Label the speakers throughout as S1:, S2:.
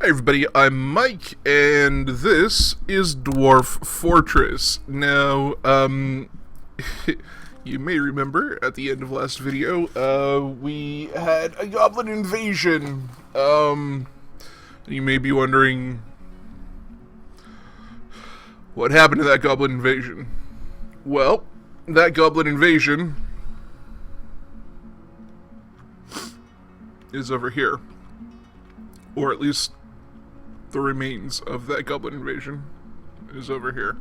S1: Hi everybody, I'm Mike, and this is Dwarf Fortress. Now, you may remember at the end of last video, we had a goblin invasion. You may be wondering, what happened to that goblin invasion? Well, that goblin invasion is over here. Or at least the remains of that goblin invasion is over here.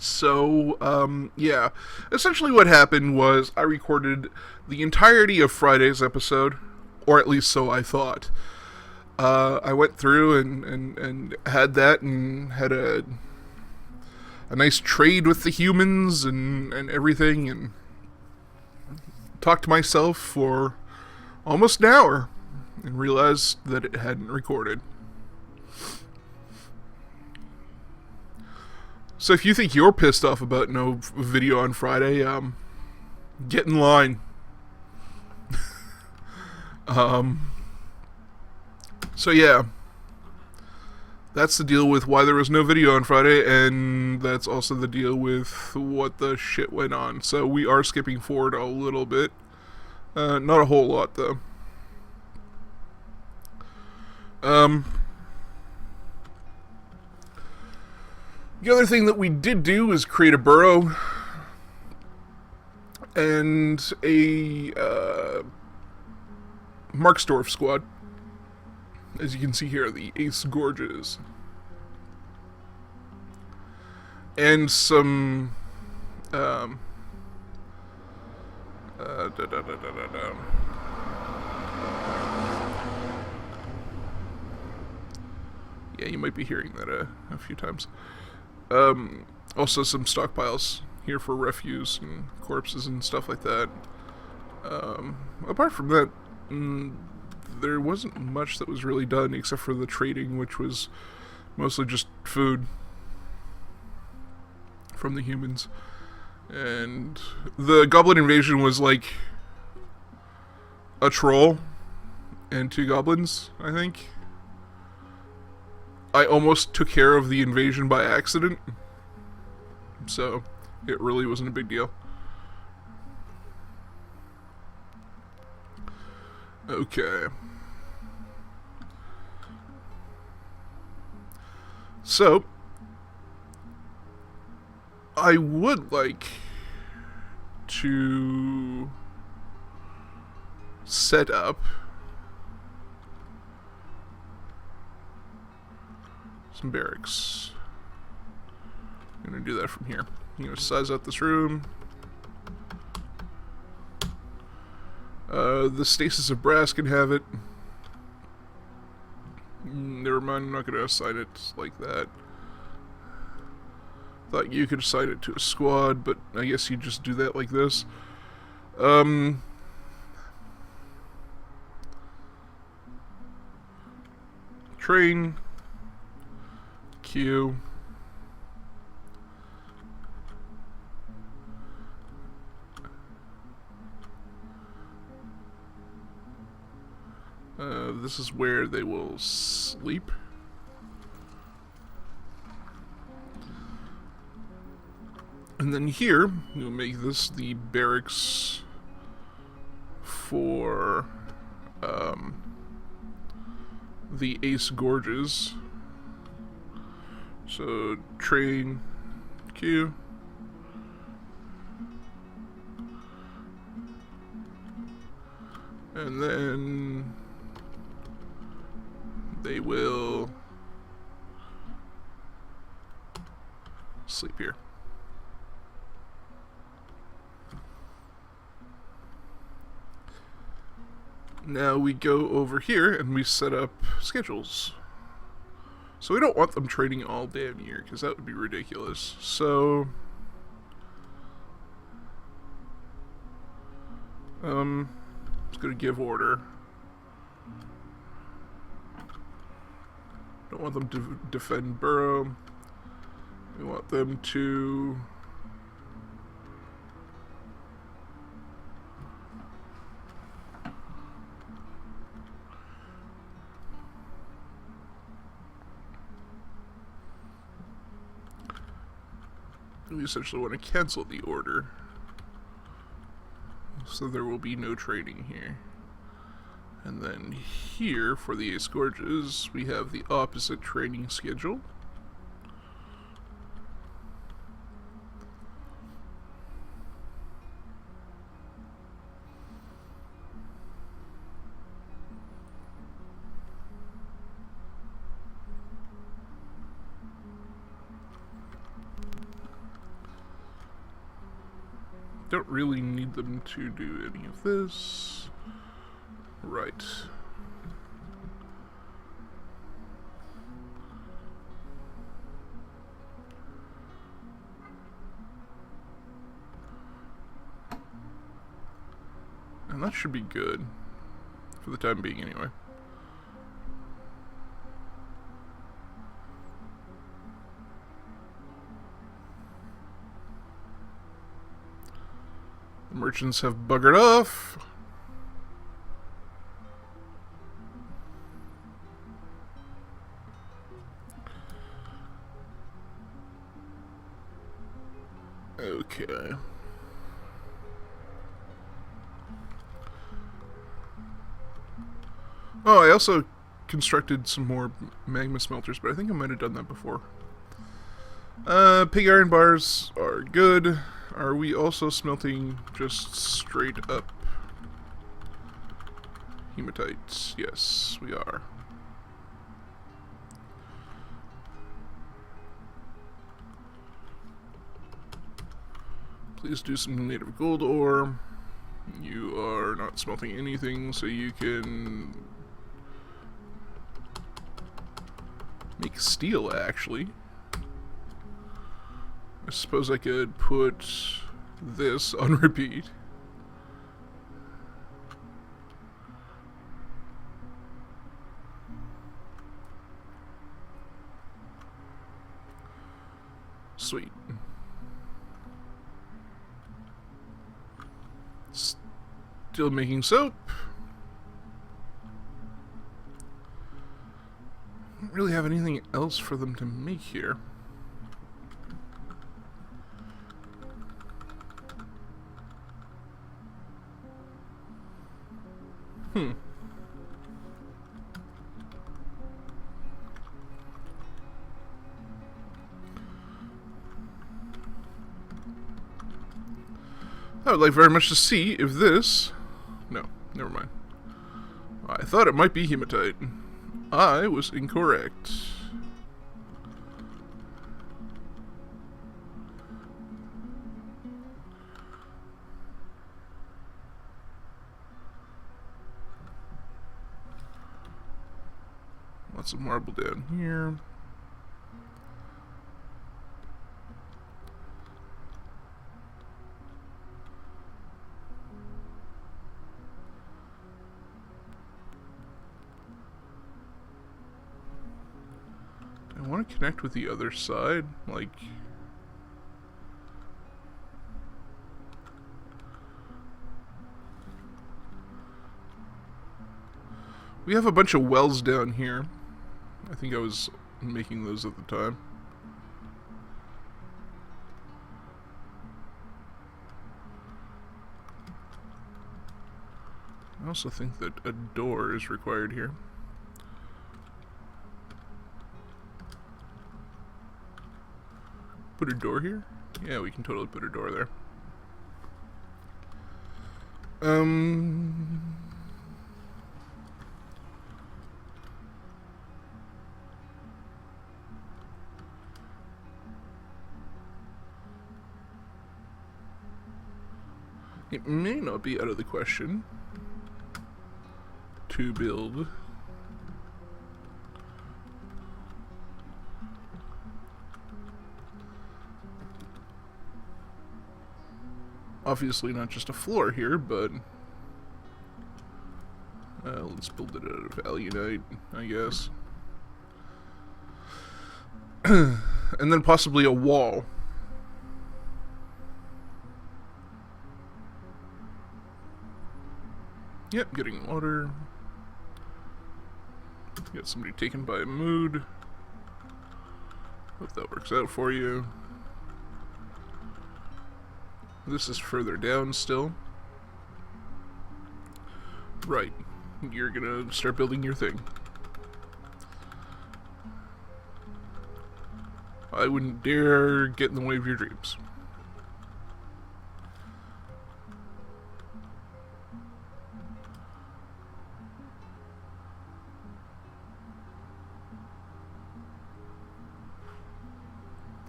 S1: So, yeah. Essentially what happened was I recorded the entirety of Friday's episode, or at least so I thought. I went through and had that and had a nice trade with the humans and everything, and talked to myself for almost an hour and realized that it hadn't recorded. So if you think you're pissed off about no video on Friday, get in line. So yeah. That's the deal with why there was no video on Friday, and that's also the deal with what the shit went on. So we are skipping forward a little bit. Not a whole lot, though. The other thing that we did do is create a burrow and a Marksdorf squad. As you can see here, the Ace Gorges. And some yeah, you might be hearing that a few times. Also some stockpiles here for refuse and corpses and stuff like that. Apart from that, there wasn't much that was really done except for the trading, which was mostly just food from the humans. And the goblin invasion was like a troll and 2 goblins, I think. I almost took care of the invasion by accident, so it really wasn't a big deal. Okay. So, I would like to set up some barracks. I'm going to do that from here. I'm going to size out this room. The stasis of brass can have it. Never mind, I'm not going to assign it like that. Thought you could assign it to a squad, but I guess you just do that like this. Train. Queue. This is where they will sleep. And then here, we'll make this the barracks for the Ace Gorges. So, train, queue. And then they will sleep here. Now we go over here and we set up schedules. So we don't want them trading all damn year, because that would be ridiculous. So let's go to give order. Don't want them to defend burrow. We want them to... We essentially want to cancel the order, so there will be no trading here. And then here, for the Ace Gorges, we have the opposite trading schedule. Don't really need them to do any of this. Right. And that should be good. For the time being, anyway. The merchants have buggered off. Okay. Oh, I also constructed some more magma smelters, but I think I might have done that before. Pig iron bars are good. Are we also smelting just straight up hematite? Yes, we are. Please do some native gold ore. You are not smelting anything, so you can make steel, actually. I suppose I could put this on repeat. Sweet. Still making soap. Don't really have anything else for them to make here. I would like very much to see if this... No, never mind. I thought it might be hematite. I was incorrect. Lots of marble down here. I want to connect with the other side, like... We have a bunch of wells down here. I think I was making those at the time. I also think that a door is required here. Put a door here? Yeah, we can totally put a door there. It may not be out of the question to build obviously not just a floor here, but let's build it out of alunite, I guess. And then possibly a wall. Yep, getting water. Got somebody taken by a mood. Hope that works out for you. This is further down still. Right. You're gonna start building your thing. I wouldn't dare get in the way of your dreams.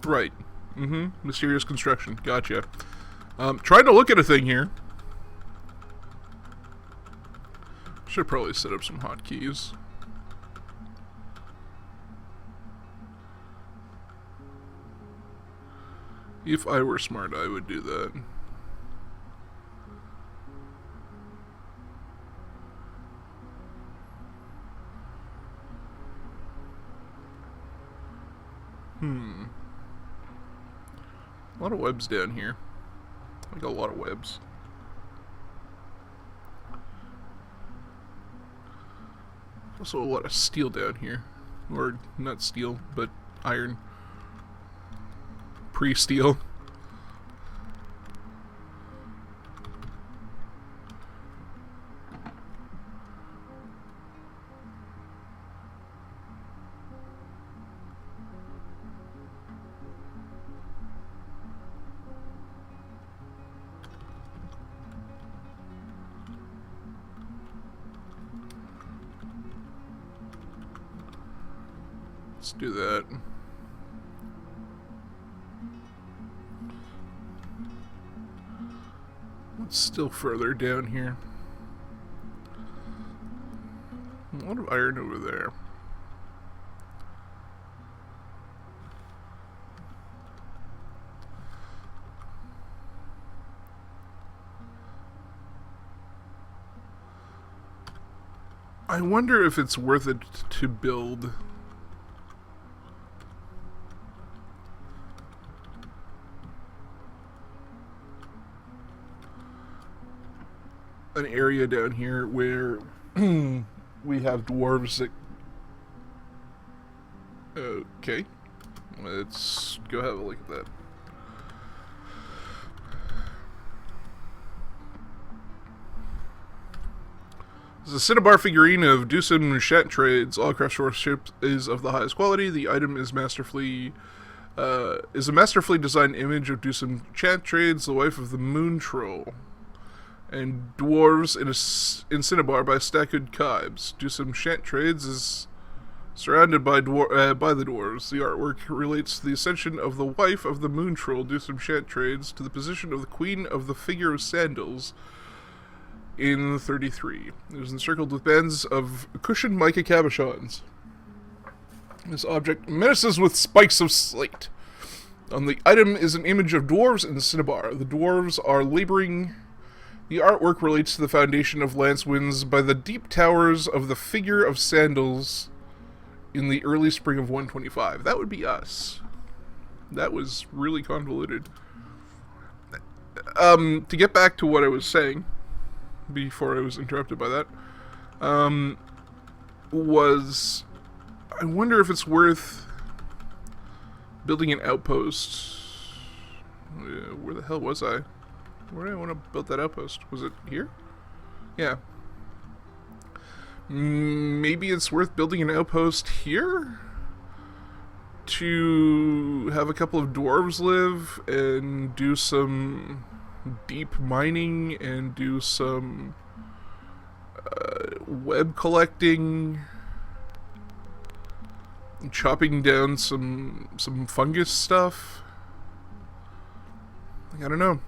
S1: Right. Mysterious construction. Gotcha. Trying to look at a thing here. Should probably set up some hotkeys. If I were smart, I would do that. A lot of webs down here. I got a lot of webs. Also a lot of steel down here. Or not steel, but iron. Pre-steel. Let's do that. What's still further down here? A lot of iron over there. I wonder if it's worth it to build an area down here where we have dwarves that... Okay. Let's go have a look at that. This is a Cinnabar figurine of Dusum Shat-Trades. All craftsmanship is of the highest quality. The item is a masterfully designed image of Dusum Shat-Trades, the wife of the Moon Troll, and dwarves in Cinnabar by Stackhood Kibes. Dusum Shat-Trades is surrounded by the dwarves. The artwork relates to the ascension of the wife of the Moon Troll, Dusum Shat-Trades, to the position of the Queen of the Figure of Sandals in 33. It is encircled with bands of cushioned mica cabochons. This object menaces with spikes of slate. On the item is an image of dwarves in Cinnabar. The dwarves are laboring. The artwork relates to the foundation of Lancewinds by the deep towers of the Figure of Sandals in the early spring of 125. That would be us. That was really convoluted. To get back to what I was saying, before I was interrupted by that, was I wonder if it's worth building an outpost. Where the hell was I? Where did I want to build that outpost? Was it here? Yeah. Maybe it's worth building an outpost here to have a couple of dwarves live and do some deep mining and do some web collecting, chopping down some fungus stuff. I don't know.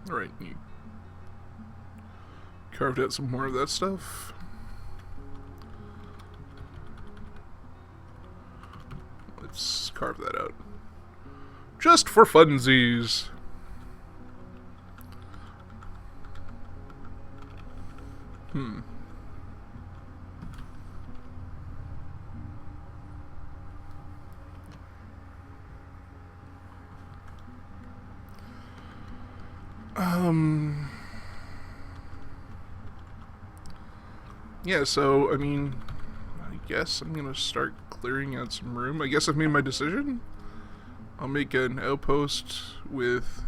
S1: Alright, you carved out some more of that stuff. Let's carve that out. Just for funsies. Yeah, so, I mean, I guess I'm gonna start clearing out some room. I guess I've made my decision. I'll make an outpost with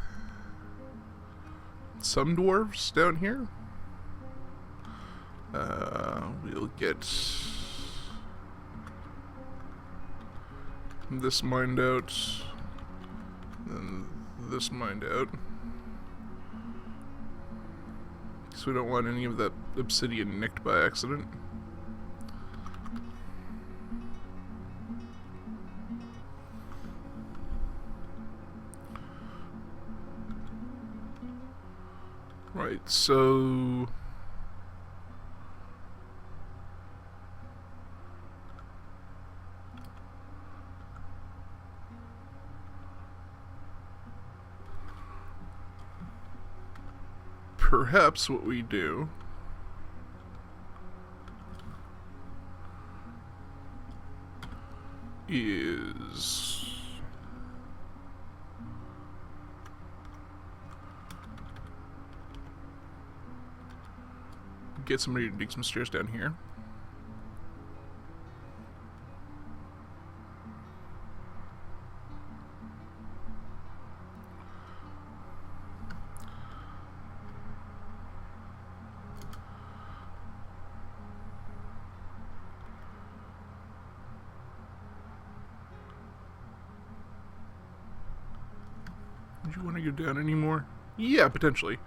S1: some dwarves down here. We'll get this mined out, then this mined out. So we don't want any of that obsidian nicked by accident. Right, so perhaps what we do is get somebody to dig some stairs down here. Would you want to go down anymore? Yeah, potentially.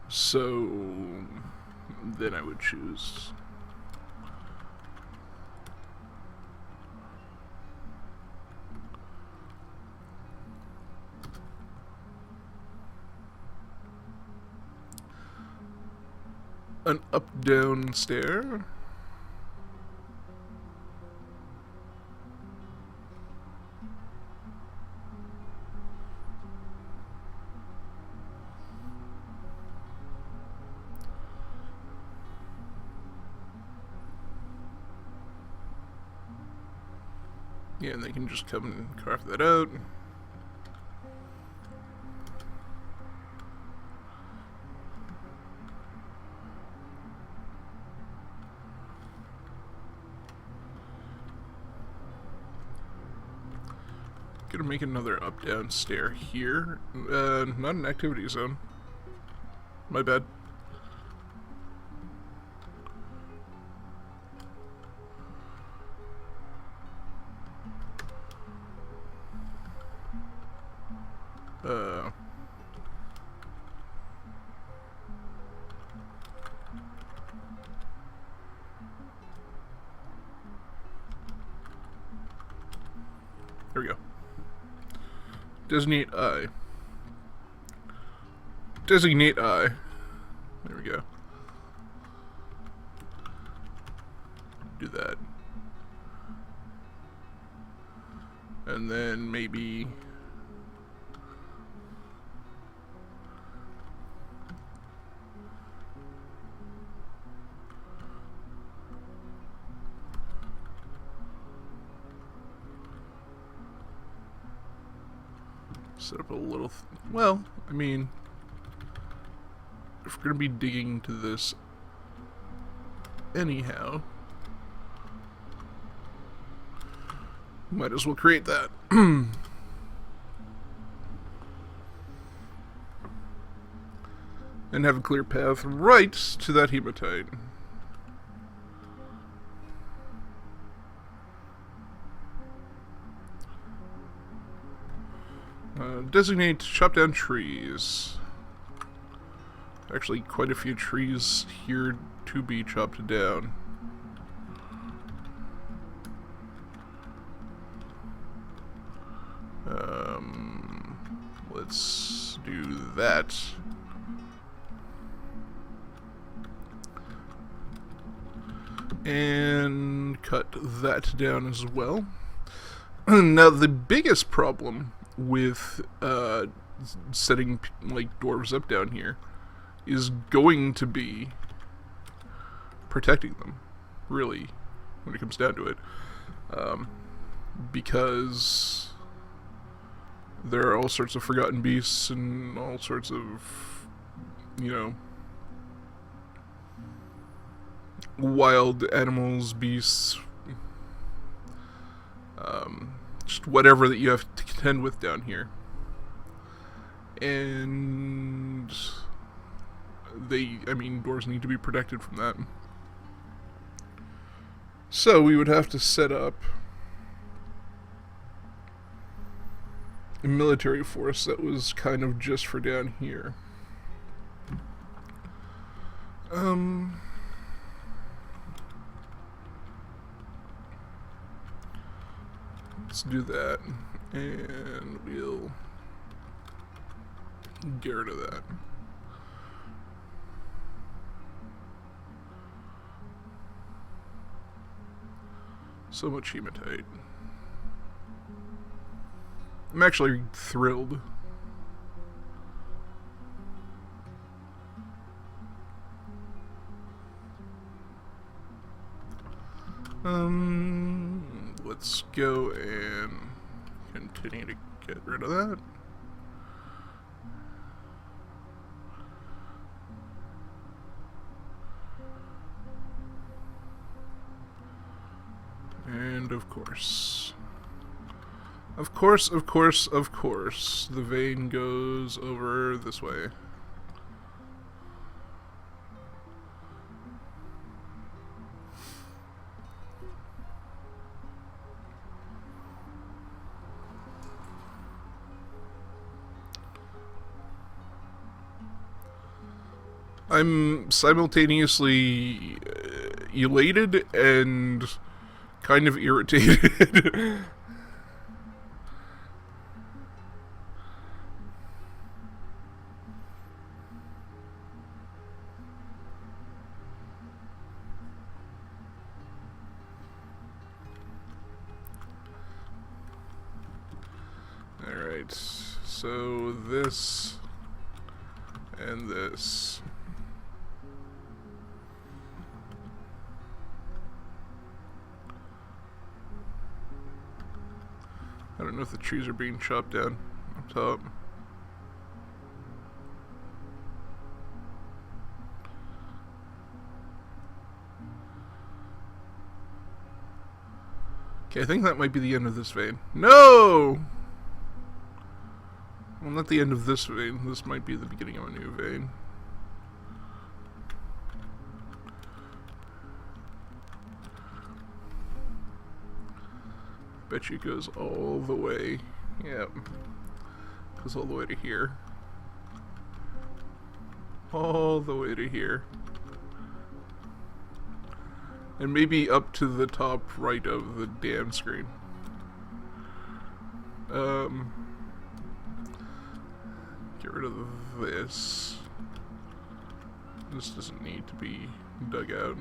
S1: So then I would choose an up-down stair. Yeah, and they can just come and carve that out. Gonna make another up-down stair here. Not an activity zone. My bad. There we go. Designate eye. Designate eye. There we go. Do that. And then maybe set up a little well, I mean, if we're gonna be digging to this anyhow, might as well create that. And have a clear path right to that hematite. Designate chop down trees. Actually, quite a few trees here to be chopped down. Let's do that. And cut that down as well. Now, the biggest problem with setting like dwarves up down here is going to be protecting them, really, when it comes down to it. Because there are all sorts of forgotten beasts and all sorts of, wild animals, beasts, just whatever that you have to contend with down here. And dwarves need to be protected from that. So we would have to set up a military force that was kind of just for down here. Let's do that, and we'll get rid of that. So much hematite. I'm actually thrilled. Let's go and continue to get rid of that. And of course, the vein goes over this way. I'm simultaneously elated and kind of irritated. Alright, so this and this. I don't know if the trees are being chopped down up top. Okay, I think that might be the end of this vein. No! Well, not the end of this vein. This might be the beginning of a new vein. Bet you it goes all the way. Yep. Goes all the way to here. All the way to here. And maybe up to the top right of the damn screen. Get rid of this. This doesn't need to be dug out.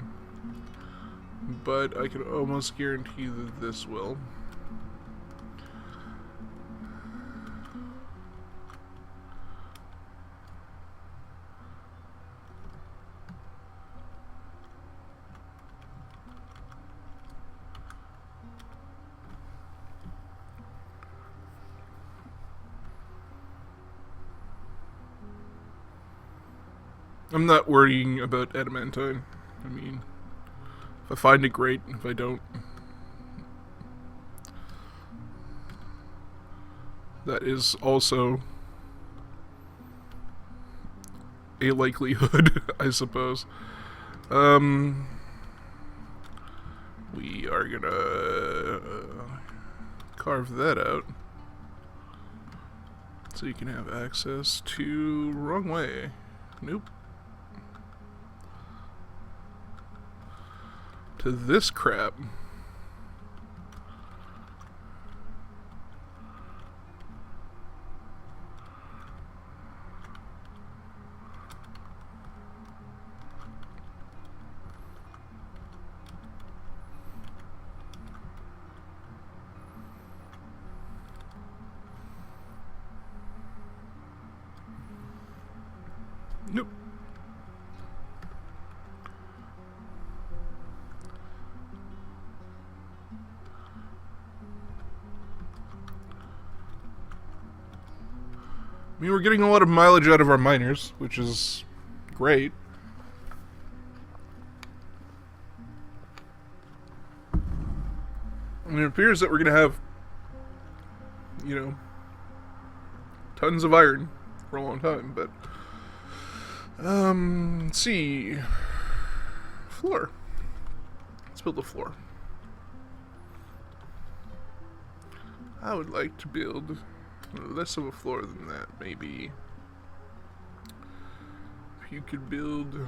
S1: But I can almost guarantee that this will. I'm not worrying about adamantine. I mean, if I find it, great. If I don't, that is also a likelihood, I suppose. We are gonna carve that out so you can have access to wrong way. Nope. To this crap. Nope. I mean, we're getting a lot of mileage out of our miners, which is great. I mean, it appears that we're going to have, you know, tons of iron for a long time, but... let's see... Floor. Let's build a floor. I would like to build less of a floor than that, maybe. If you could build...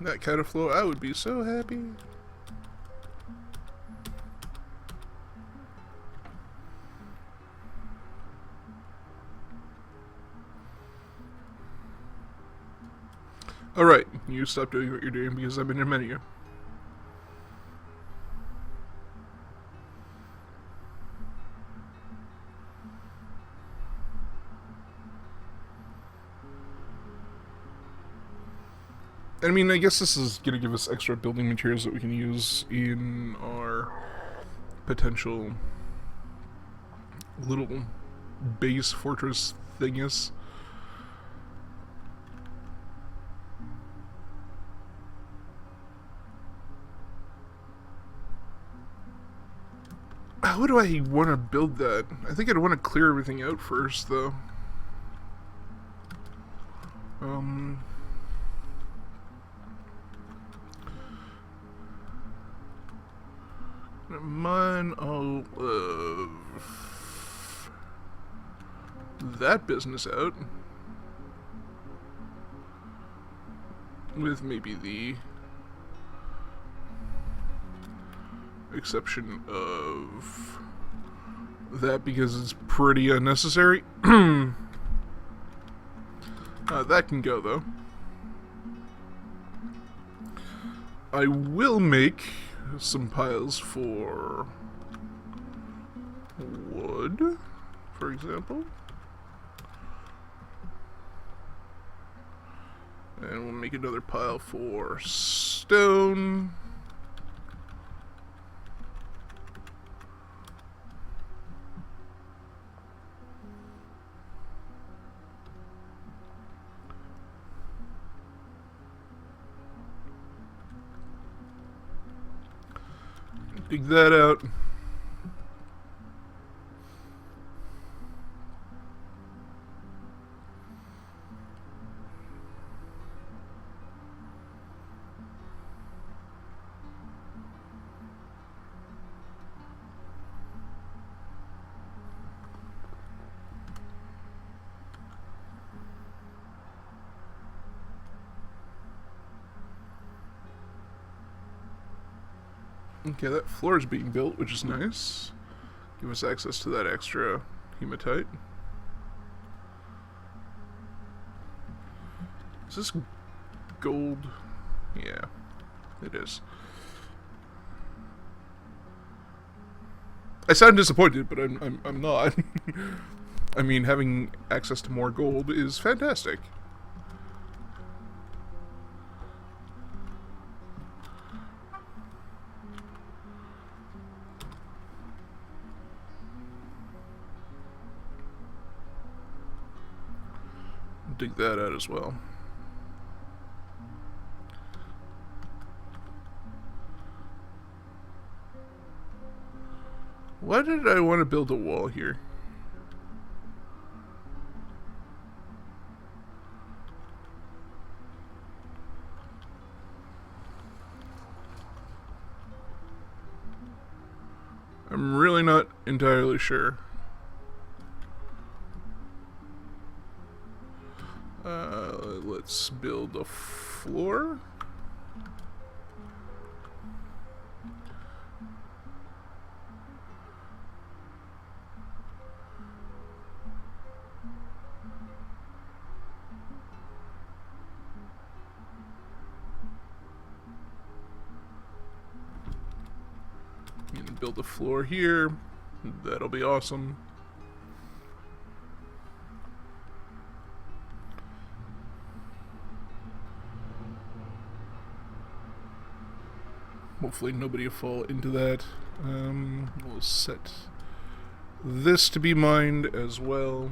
S1: that kind of floor, I would be so happy. Alright, you stop doing what you're doing because I'm in your menu. I mean, I guess this is going to give us extra building materials that we can use in our potential little base fortress thingus. How do I want to build that? I think I'd want to clear everything out first, though. Mine all of that business out. With maybe the exception of that because it's pretty unnecessary. That can go, though. I will make some piles for wood, for example. And we'll make another pile for stone. Dig that out. Okay, that floor is being built, which is nice. Give us access to that extra hematite. Is this gold? Yeah, it is. I sound disappointed, but I'm not. I mean, having access to more gold is fantastic. Dig that out as well. Why did I want to build a wall here? I'm really not entirely sure. Let's build a floor. And build a floor here. That'll be awesome. hopefully nobody will fall into that. We'll set this to be mined as well.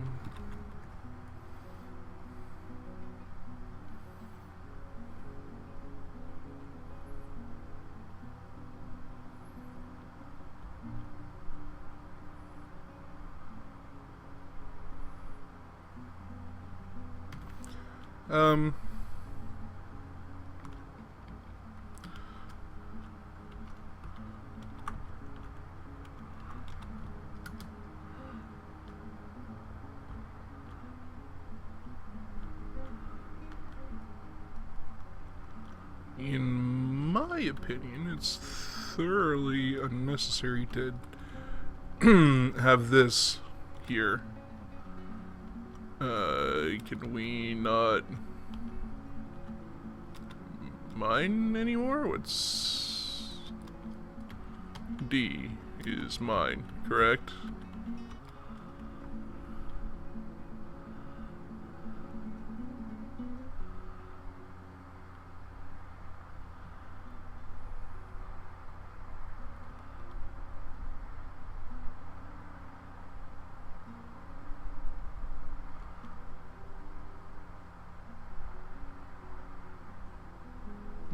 S1: In my opinion, it's thoroughly unnecessary to have this here. Can we not mine anymore? What's D is mine, correct?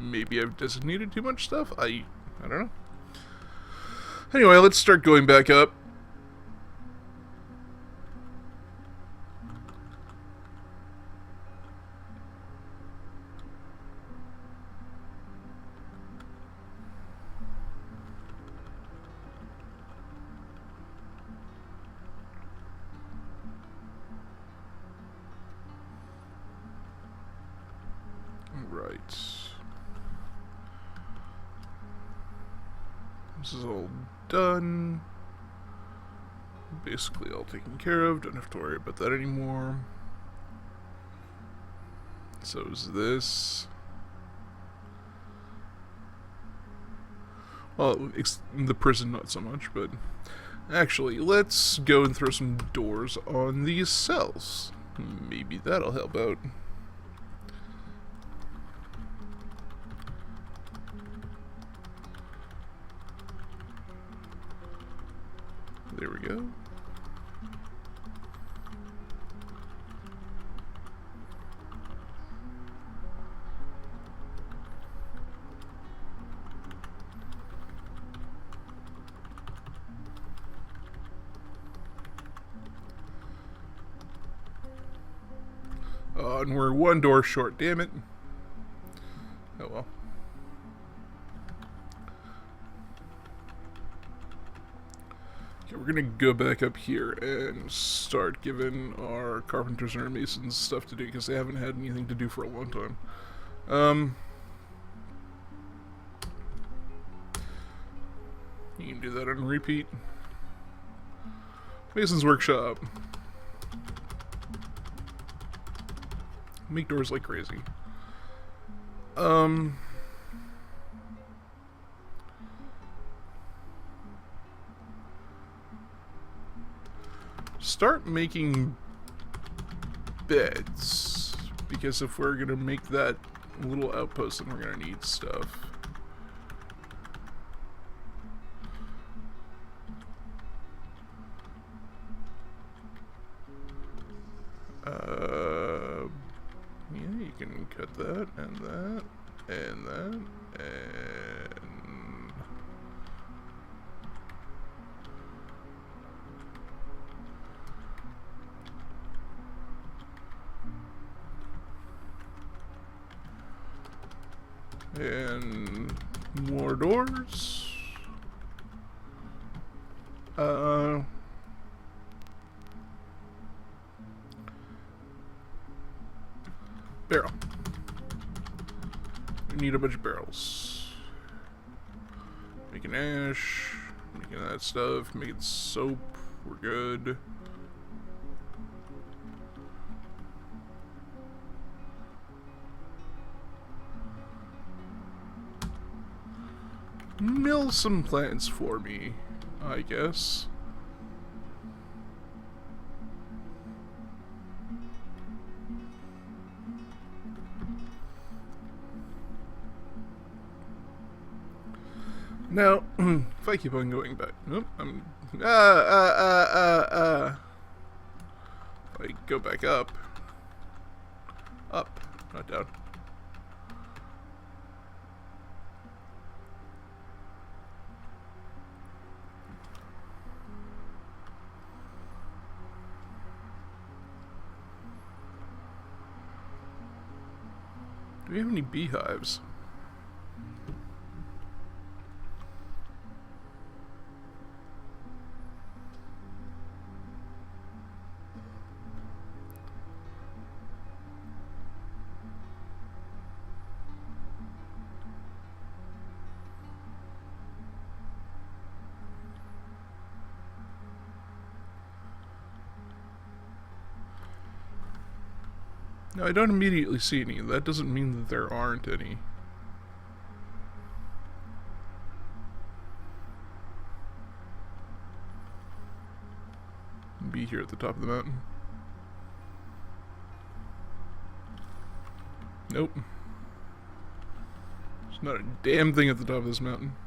S1: Maybe I've designated too much stuff? I don't know. Anyway, let's start going back up. Right. This is all done. Basically all taken care of. Don't have to worry about that anymore. So is this. Well, the prison not so much, but actually, let's go and throw some doors on these cells. Maybe that'll help out. There we go. And we're one door short, damn it. Oh well. Okay, we're gonna go back up here and start giving our carpenters and our masons stuff to do, because they haven't had anything to do for a long time. You can do that on repeat. Mason's workshop. Make doors like crazy. Start making beds, because if we're gonna make that little outpost, then we're gonna need stuff. Yeah, you can cut that, and that, and that, and more doors. Barrel. We need a bunch of barrels. Making ash, making that stuff, making soap, we're good. Mill some plants for me, I guess. Now, if I keep on going back... Nope, I'm... If I go back up... Up, not down. Do we have any beehives? No, I don't immediately see any. That doesn't mean that there aren't any. Be here at the top of the mountain. Nope. There's not a damn thing at the top of this mountain.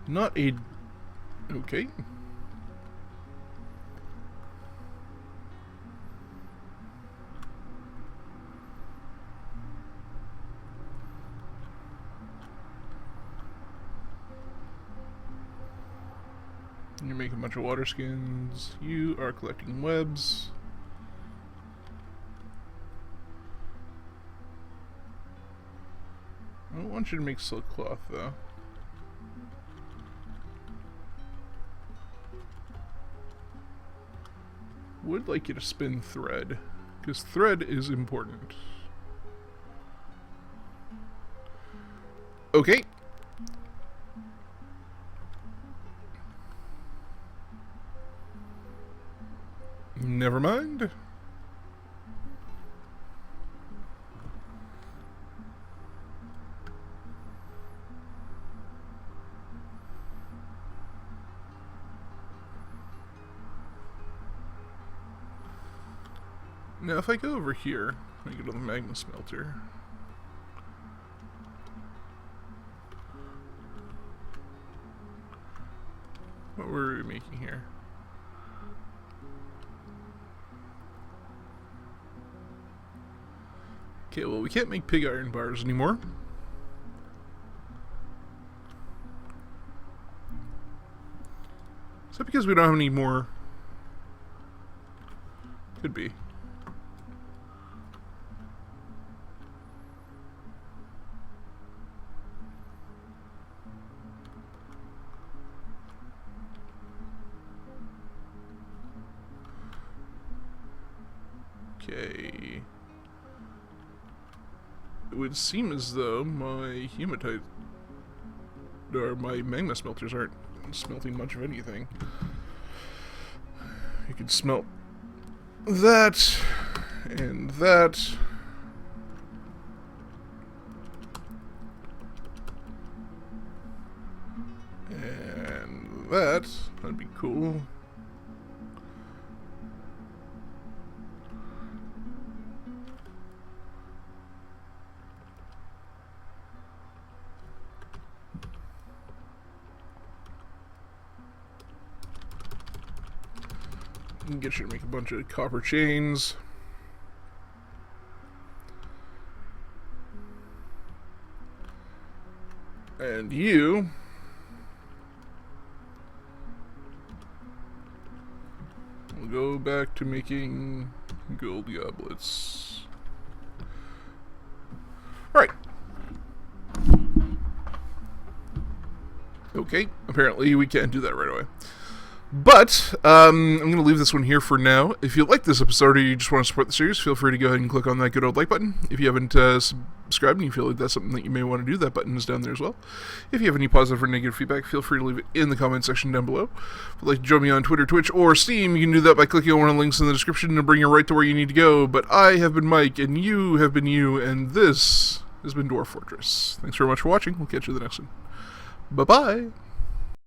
S1: Not a... Okay. You're making a bunch of water skins. You are collecting webs. I don't want you to make silk cloth, though. Would like you to spin thread, because thread is important. Okay. Never mind. Now, if I go over here, I go to the magma smelter. What were we making here? Okay, well, we can't make pig iron bars anymore. Is that because we don't have any more? Could be. Okay. It would seem as though my hematite or my magma smelters aren't smelting much of anything. You could smelt that and that. And that. That'd be cool. Get you to make a bunch of copper chains. And you will go back to making gold goblets. Alright. Okay, apparently we can't do that right away. But, I'm going to leave this one here for now. If you like this episode or you just want to support the series, feel free to go ahead and click on that good old like button. If you haven't subscribed and you feel like that's something that you may want to do, that button is down there as well. If you have any positive or negative feedback, feel free to leave it in the comment section down below. If you'd like to join me on Twitter, Twitch, or Steam, you can do that by clicking on one of the links in the description to bring you right to where you need to go. But I have been Mike, and you have been you, and this has been Dwarf Fortress. Thanks very much for watching. We'll catch you in the next one. Bye-bye!